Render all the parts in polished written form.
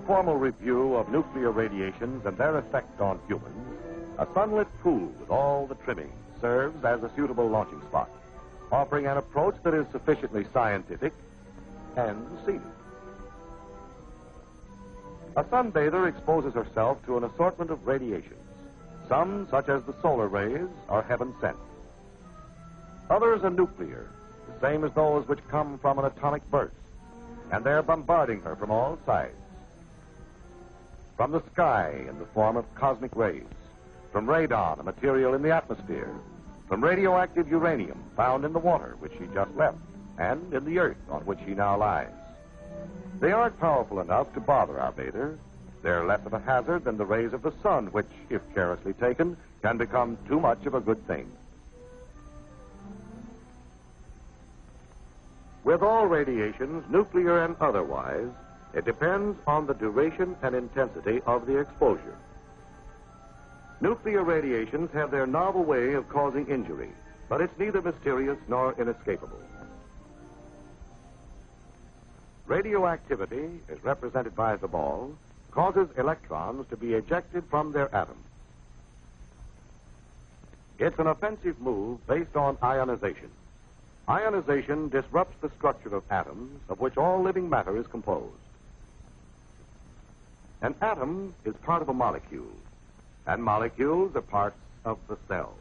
formal review of nuclear radiations and their effect on humans, a sunlit pool with all the trimmings serves as a suitable launching spot, offering an approach that is sufficiently scientific and scenic. A sunbather exposes herself to an assortment of radiations. Some, such as the solar rays, are heaven sent. Others are nuclear, the same as those which come from an atomic burst, and they're bombarding her from all sides. From the sky in the form of cosmic rays, from radon, a material in the atmosphere, from radioactive uranium found in the water which she just left, and in the earth on which she now lies. They aren't powerful enough to bother our bather. They're less of a hazard than the rays of the sun, which, if carelessly taken, can become too much of a good thing. With all radiations, nuclear and otherwise, it depends on the duration and intensity of the exposure. Nuclear radiations have their novel way of causing injury, but it's neither mysterious nor inescapable. Radioactivity, as represented by the ball, causes electrons to be ejected from their atoms. It's an offensive move based on ionization. Ionization disrupts the structure of atoms of which all living matter is composed. An atom is part of a molecule, and molecules are parts of the cell.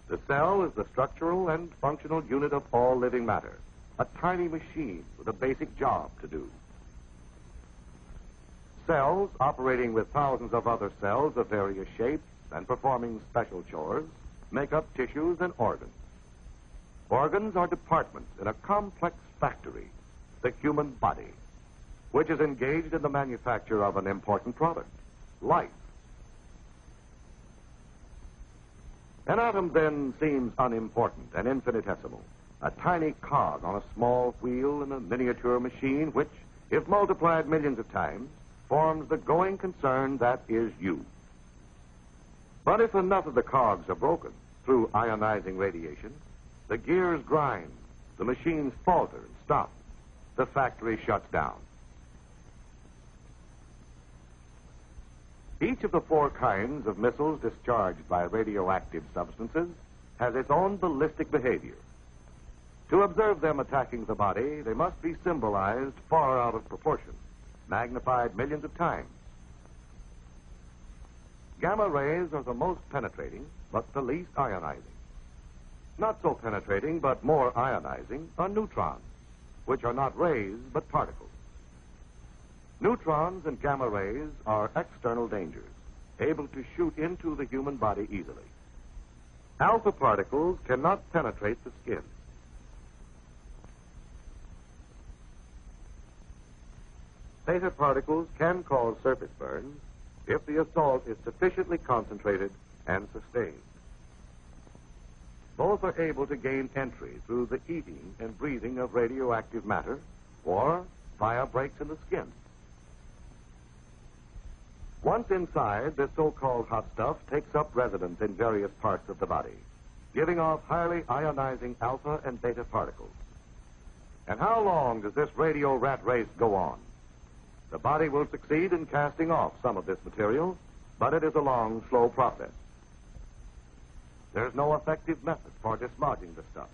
The cell is the structural and functional unit of all living matter, a tiny machine with a basic job to do. Cells operating with thousands of other cells of various shapes and performing special chores make up tissues and organs. Organs are departments in a complex factory, the human body, which is engaged in the manufacture of an important product, life. An atom then seems unimportant and infinitesimal, a tiny cog on a small wheel in a miniature machine which, if multiplied millions of times, forms the going concern that is you. But if enough of the cogs are broken through ionizing radiation, the gears grind, the machines falter and stop, the factory shuts down. Each of the 4 kinds of missiles discharged by radioactive substances has its own ballistic behavior. To observe them attacking the body, they must be symbolized far out of proportion, magnified millions of times. Gamma rays are the most penetrating, but the least ionizing. Not so penetrating, but more ionizing, are neutrons, which are not rays, but particles. Neutrons and gamma rays are external dangers, able to shoot into the human body easily. Alpha particles cannot penetrate the skin. Beta particles can cause surface burns if the assault is sufficiently concentrated and sustained. Both are able to gain entry through the eating and breathing of radioactive matter or via breaks in the skin. Once inside, this so-called hot stuff takes up residence in various parts of the body, giving off highly ionizing alpha and beta particles. And how long does this radio rat race go on? The body will succeed in casting off some of this material, but it is a long, slow process. There's no effective method for dislodging the stuff.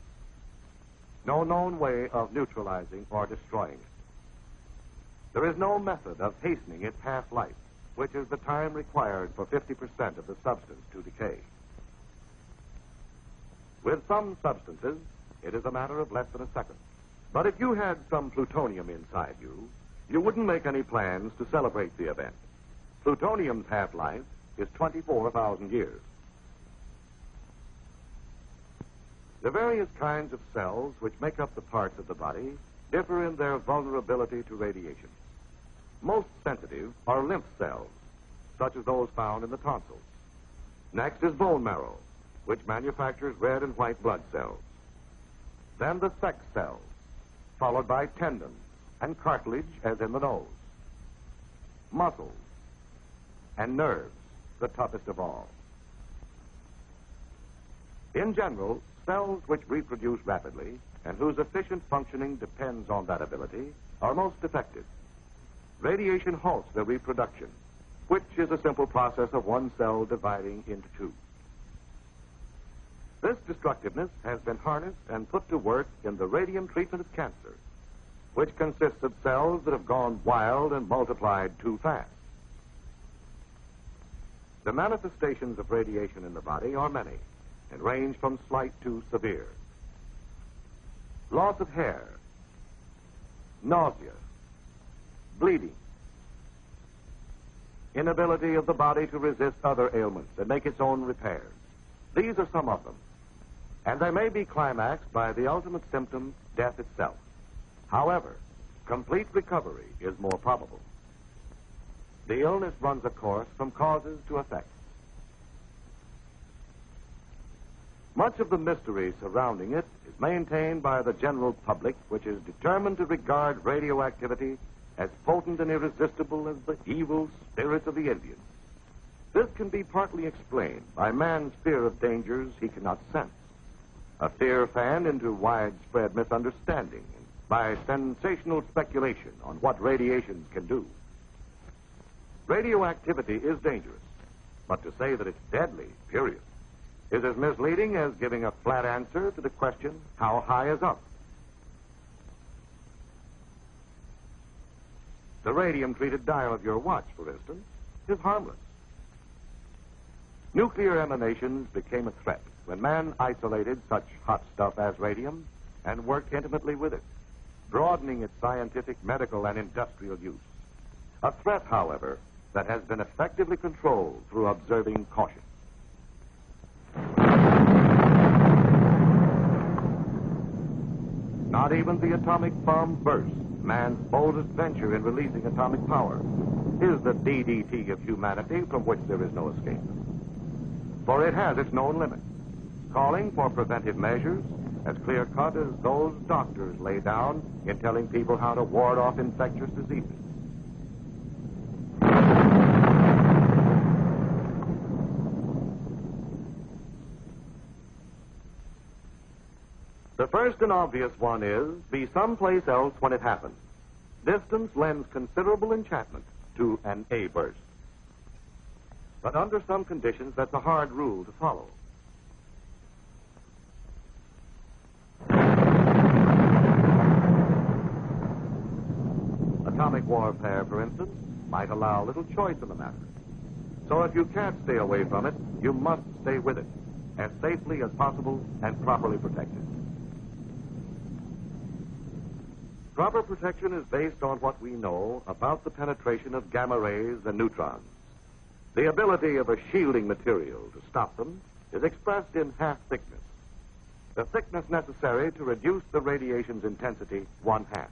No known way of neutralizing or destroying it. There is no method of hastening its half-life, which is the time required for 50% of the substance to decay. With some substances, it is a matter of less than a second. But if you had some plutonium inside you, you wouldn't make any plans to celebrate the event. Plutonium's half-life is 24,000 years. The various kinds of cells which make up the parts of the body differ in their vulnerability to radiation. Most sensitive are lymph cells, such as those found in the tonsils. Next is bone marrow, which manufactures red and white blood cells. Then the sex cells, followed by tendons and cartilage, as in the nose. Muscles and nerves, the toughest of all. In general, cells which reproduce rapidly and whose efficient functioning depends on that ability are most effective. radiation halts their reproduction, which is a simple process of one cell dividing into two. This destructiveness has been harnessed and put to work in the radium treatment of cancer, which consists of cells that have gone wild and multiplied too fast. The manifestations of radiation in the body are many and range from slight to severe. Loss of hair, nausea, bleeding, inability of the body to resist other ailments and make its own repairs. These are some of them, and they may be climaxed by the ultimate symptom, death itself. However, complete recovery is more probable. The illness runs a course from causes to effects. Much of the mystery surrounding it is maintained by the general public, which is determined to regard radioactivity as potent and irresistible as the evil spirits of the Indians. This can be partly explained by man's fear of dangers he cannot sense, a fear fanned into widespread misunderstanding by sensational speculation on what radiation can do. Radioactivity is dangerous, but to say that it's deadly, period, is as misleading as giving a flat answer to the question, how high is up? The radium-treated dial of your watch, for instance, is harmless. Nuclear emanations became a threat when man isolated such hot stuff as radium and worked intimately with it, broadening its scientific, medical, and industrial use. A threat, however, that has been effectively controlled through observing caution. Not even the atomic bomb burst, man's boldest venture in releasing atomic power, is the DDT of humanity from which there is no escape. For it has its known limits, calling for preventive measures as clear-cut as those doctors lay down in telling people how to ward off infectious diseases. The first and obvious one is, be someplace else when it happens. Distance lends considerable enchantment to an A burst. But under some conditions, that's a hard rule to follow. Atomic warfare, for instance, might allow little choice in the matter. So if you can't stay away from it, you must stay with it, as safely as possible and properly protected. Proper protection is based on what we know about the penetration of gamma rays and neutrons. The ability of a shielding material to stop them is expressed in half thickness, the thickness necessary to reduce the radiation's intensity 1/2.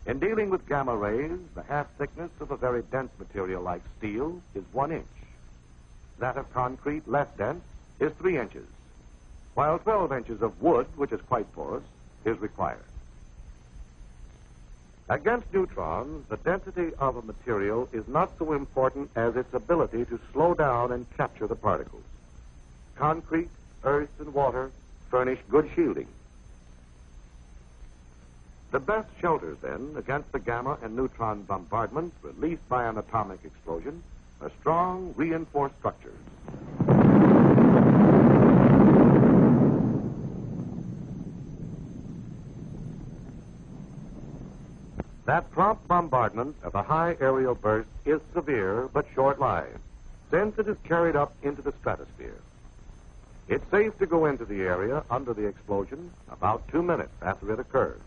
In dealing with gamma rays, the half thickness of a very dense material like steel is 1 inch. That of concrete, less dense, is 3 inches, while 12 inches of wood, which is quite porous, is required. Against neutrons, the density of a material is not so important as its ability to slow down and capture the particles. Concrete, earth, and water furnish good shielding. The best shelters, then, against the gamma and neutron bombardment released by an atomic explosion are strong, reinforced structures. That prompt bombardment of a high aerial burst is severe but short-lived, since it is carried up into the stratosphere. It's safe to go into the area under the explosion about 2 minutes after it occurs.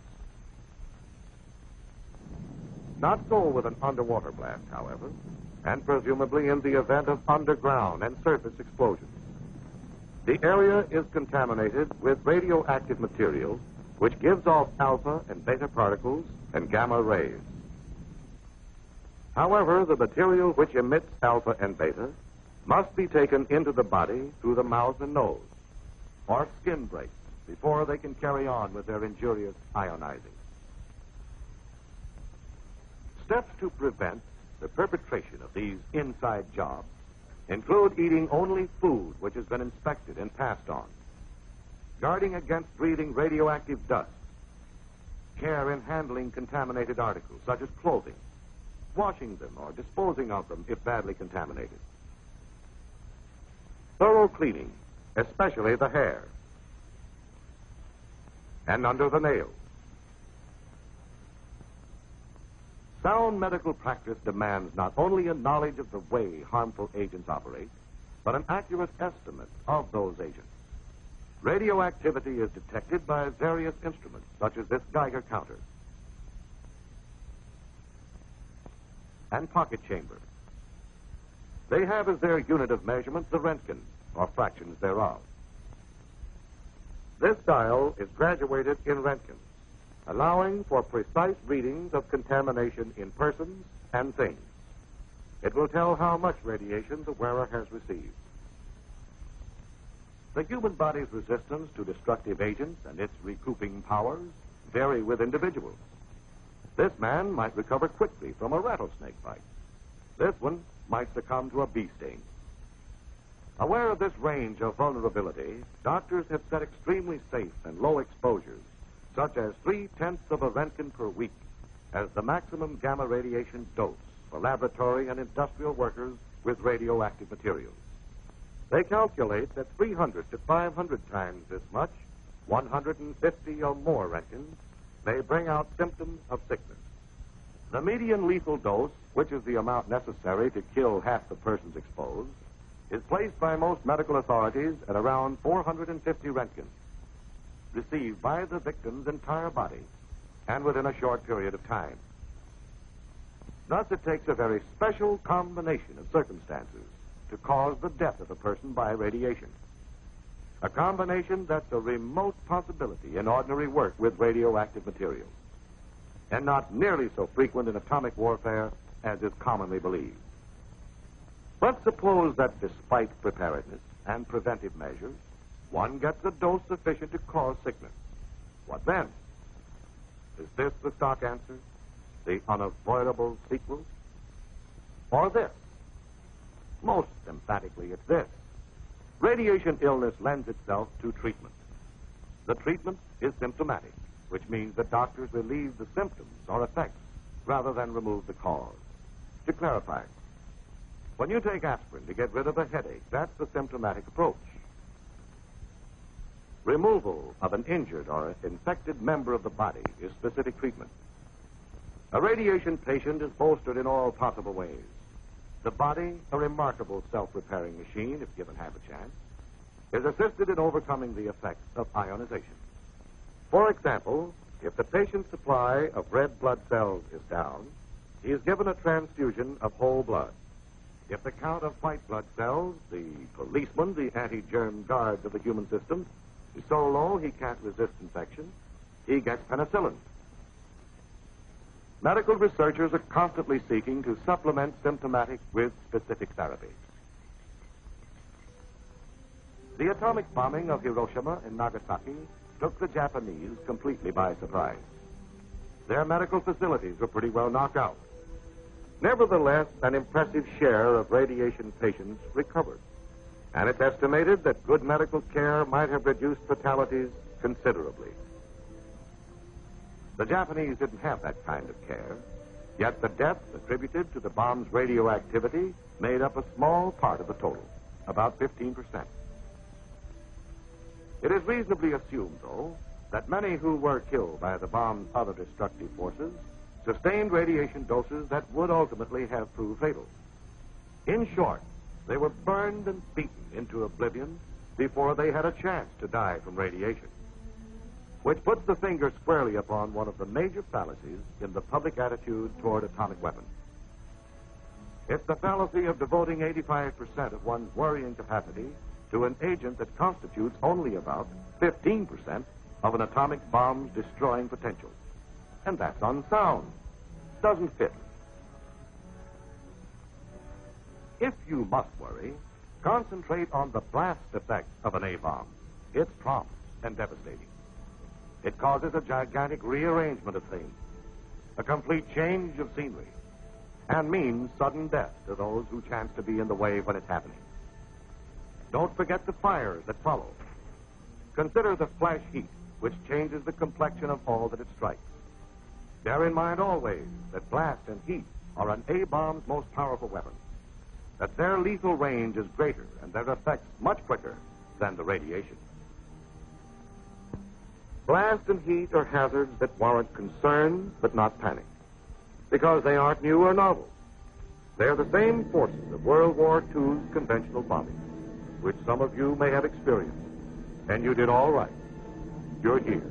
Not so with an underwater blast, however, and presumably in the event of underground and surface explosions. The area is contaminated with radioactive material, which gives off alpha and beta particles and gamma rays. However, the material which emits alpha and beta must be taken into the body through the mouth and nose, or skin breaks, before they can carry on with their injurious ionizing. Steps to prevent the perpetration of these inside jobs include eating only food which has been inspected and passed on, guarding against breathing radioactive dust, care in handling contaminated articles, such as clothing, washing them or disposing of them if badly contaminated. Thorough cleaning, especially the hair and under the nails. Sound medical practice demands not only a knowledge of the way harmful agents operate, but an accurate estimate of those agents. Radioactivity is detected by various instruments, such as this Geiger counter and pocket chamber. They have as their unit of measurement the Röntgen, or fractions thereof. This dial is graduated in Röntgen, allowing for precise readings of contamination in persons and things. It will tell how much radiation the wearer has received. The human body's resistance to destructive agents and its recouping powers vary with individuals. This man might recover quickly from a rattlesnake bite. This one might succumb to a bee sting. Aware of this range of vulnerability, doctors have set extremely safe and low exposures, such as 0.3 of a Röntgen per week, as the maximum gamma radiation dose for laboratory and industrial workers with radioactive materials. They calculate that 300 to 500 times this much, 150 or more Röntgens, may bring out symptoms of sickness. The median lethal dose, which is the amount necessary to kill half the persons exposed, is placed by most medical authorities at around 450 Röntgens, received by the victim's entire body, and within a short period of time. Thus, it takes a very special combination of circumstances to cause the death of a person by radiation. A combination that's a remote possibility in ordinary work with radioactive materials, and not nearly so frequent in atomic warfare as is commonly believed. But suppose that despite preparedness and preventive measures, one gets a dose sufficient to cause sickness. What then? Is this the stock answer? The unavoidable sequel? Or this? Most emphatically, it's this. Radiation illness lends itself to treatment. The treatment is symptomatic, which means that doctors relieve the symptoms or effects rather than remove the cause. To clarify, when you take aspirin to get rid of a headache, that's the symptomatic approach. Removal of an injured or infected member of the body is specific treatment. A radiation patient is bolstered in all possible ways. The body, a remarkable self-repairing machine, if given half a chance, is assisted in overcoming the effects of ionization. For example, if the patient's supply of red blood cells is down, he is given a transfusion of whole blood. If the count of white blood cells, the policemen, the anti-germ guards of the human system, is so low he can't resist infection, he gets penicillin. Medical researchers are constantly seeking to supplement symptomatic with specific therapy. The atomic bombing of Hiroshima and Nagasaki took the Japanese completely by surprise. Their medical facilities were pretty well knocked out. Nevertheless, an impressive share of radiation patients recovered, and it's estimated that good medical care might have reduced fatalities considerably. The Japanese didn't have that kind of care, yet the deaths attributed to the bomb's radioactivity made up a small part of the total, about 15%. It is reasonably assumed, though, that many who were killed by the bomb's other destructive forces sustained radiation doses that would ultimately have proved fatal. In short, they were burned and beaten into oblivion before they had a chance to die from radiation, which puts the finger squarely upon one of the major fallacies in the public attitude toward atomic weapons. It's the fallacy of devoting 85% of one's worrying capacity to an agent that constitutes only about 15% of an atomic bomb's destroying potential. And that's unsound. Doesn't fit. If you must worry, concentrate on the blast effect of an A-bomb. It's prompt and devastating. It causes a gigantic rearrangement of things, a complete change of scenery, and means sudden death to those who chance to be in the way when it's happening. Don't forget the fires that follow. Consider the flash heat, which changes the complexion of all that it strikes. Bear in mind always that blast and heat are an A-bomb's most powerful weapon, that their lethal range is greater and their effects much quicker than the radiation. Blast and heat are hazards that warrant concern but not panic, because they aren't new or novel. They're the same forces of World War II's conventional bombing, which some of you may have experienced. And you did all right. You're here.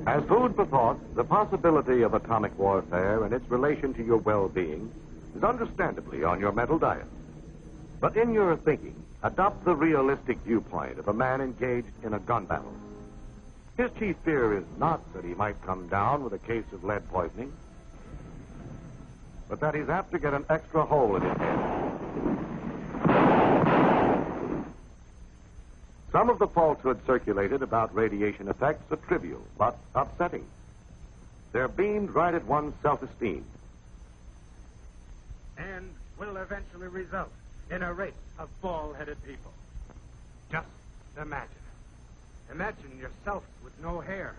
As food for thought, the possibility of atomic warfare and its relation to your well-being is understandably on your mental diet. But in your thinking, adopt the realistic viewpoint of a man engaged in a gun battle. His chief fear is not that he might come down with a case of lead poisoning, but that he's apt to get an extra hole in his head. Some of the falsehoods circulated about radiation effects are trivial, but upsetting. They're beamed right at one's self-esteem. And will eventually result in a race of bald-headed people. Just imagine. Imagine yourself with no hair.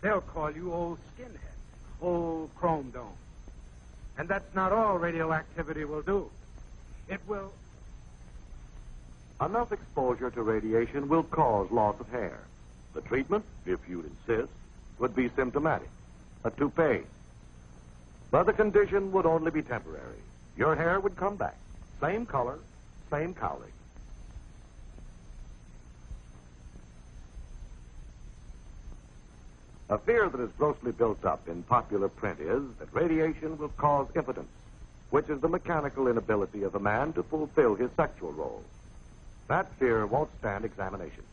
They'll call you old skinhead, old chrome dome. And that's not all radioactivity will do. It will... Enough exposure to radiation will cause loss of hair. The treatment, if you'd insist, would be symptomatic, a toupee. But the condition would only be temporary. Your hair would come back. Same color, same cowling. A fear that is grossly built up in popular print is that radiation will cause impotence, which is the mechanical inability of a man to fulfill his sexual role. That fear won't stand examination.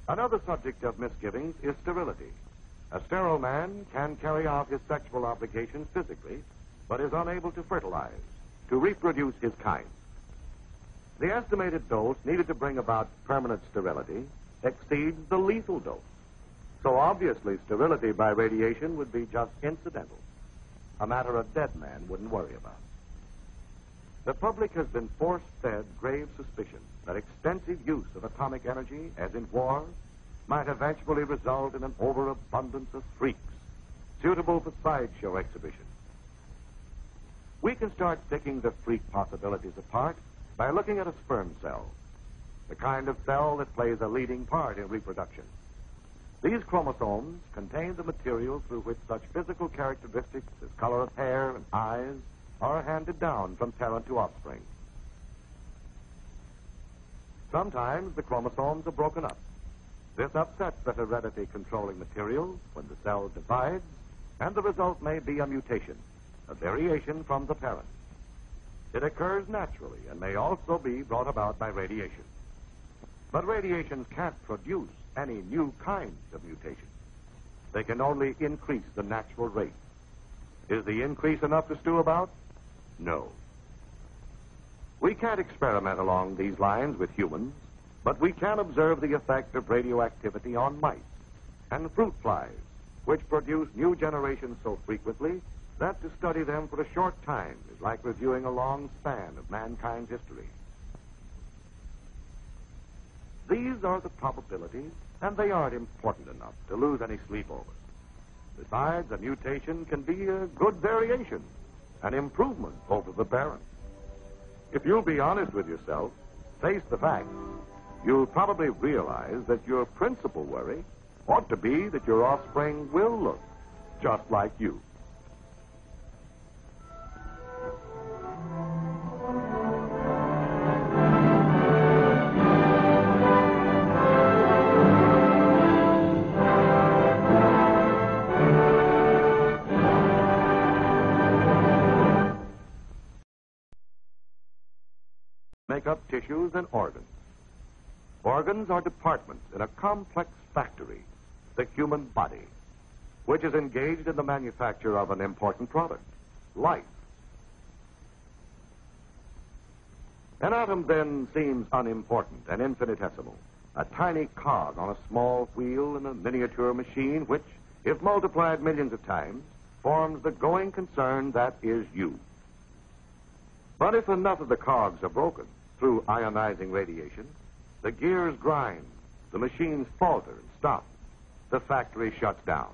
Another subject of misgivings is sterility. A sterile man can carry out his sexual obligations physically, but is unable to fertilize, to reproduce his kind. The estimated dose needed to bring about permanent sterility exceeds the lethal dose. So obviously, sterility by radiation would be just incidental, a matter a dead man wouldn't worry about. The public has been force-fed grave suspicion that extensive use of atomic energy, as in war, might eventually result in an overabundance of freaks, suitable for sideshow exhibition. We can start picking the freak possibilities apart by looking at a sperm cell, the kind of cell that plays a leading part in reproduction. These chromosomes contain the material through which such physical characteristics as color of hair and eyes are handed down from parent to offspring. Sometimes the chromosomes are broken up. This upsets the heredity controlling material when the cell divides, and the result may be a mutation, a variation from the parent. It occurs naturally and may also be brought about by radiation. But radiations can't produce any new kinds of mutations. They can only increase the natural rate. Is the increase enough to stew about? No. We can't experiment along these lines with humans, but we can observe the effect of radioactivity on mice and fruit flies, which produce new generations so frequently that to study them for a short time is like reviewing a long span of mankind's history. These are the probabilities, and they aren't important enough to lose any sleep over. Besides, a mutation can be a good variation, an improvement over the parent. If you'll be honest with yourself, face the facts, you'll probably realize that your principal worry ought to be that your offspring will look just like you. Make up tissues and organs. Organs are departments in a complex factory, the human body, which is engaged in the manufacture of an important product, life. An atom then seems unimportant and infinitesimal, a tiny cog on a small wheel in a miniature machine which, if multiplied millions of times, forms the going concern that is you. But if enough of the cogs are broken through ionizing radiation, the gears grind, the machines falter and stop, the factory shuts down.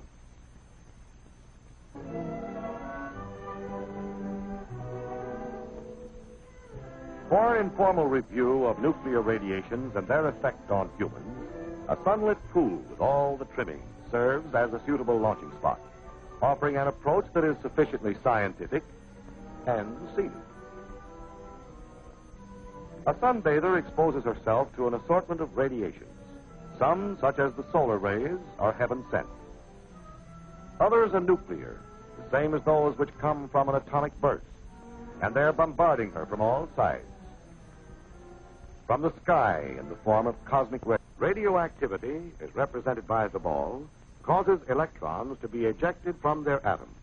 For an informal review of nuclear radiations and their effect on humans, a sunlit pool with all the trimmings serves as a suitable launching spot, offering an approach that is sufficiently scientific and scenic. A sunbather exposes herself to an assortment of radiations. Some, such as the solar rays, are heaven sent. Others are nuclear, the same as those which come from an atomic burst, and they're bombarding her from all sides. From the sky in the form of cosmic rays. Radioactivity, as represented by the ball, causes electrons to be ejected from their atoms.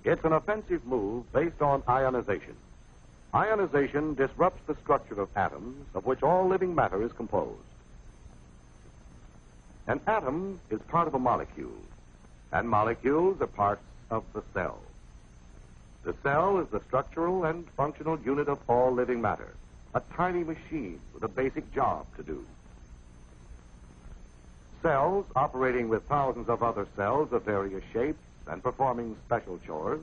It's an offensive move based on ionization. Ionization disrupts the structure of atoms of which all living matter is composed. An atom is part of a molecule, and molecules are parts of the cell. The cell is the structural and functional unit of all living matter, a tiny machine with a basic job to do. Cells operating with thousands of other cells of various shapes and performing special chores.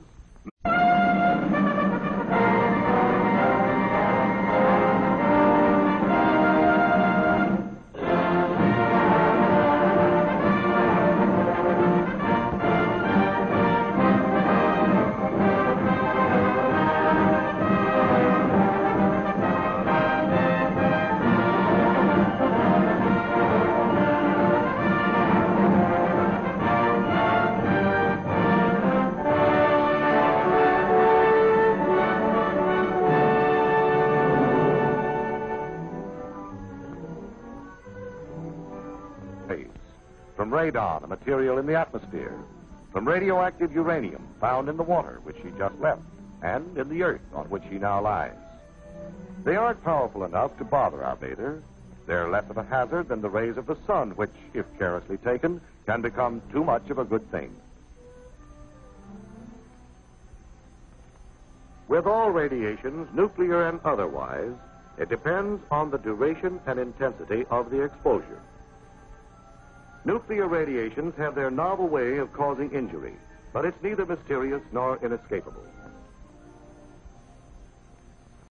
From radon, a material in the atmosphere, from radioactive uranium found in the water which she just left, and in the earth on which she now lies. They aren't powerful enough to bother our bather. They're less of a hazard than the rays of the sun, which, if carelessly taken, can become too much of a good thing. With all radiations, nuclear and otherwise, it depends on the duration and intensity of the exposure. Nuclear radiations have their novel way of causing injury, but it's neither mysterious nor inescapable.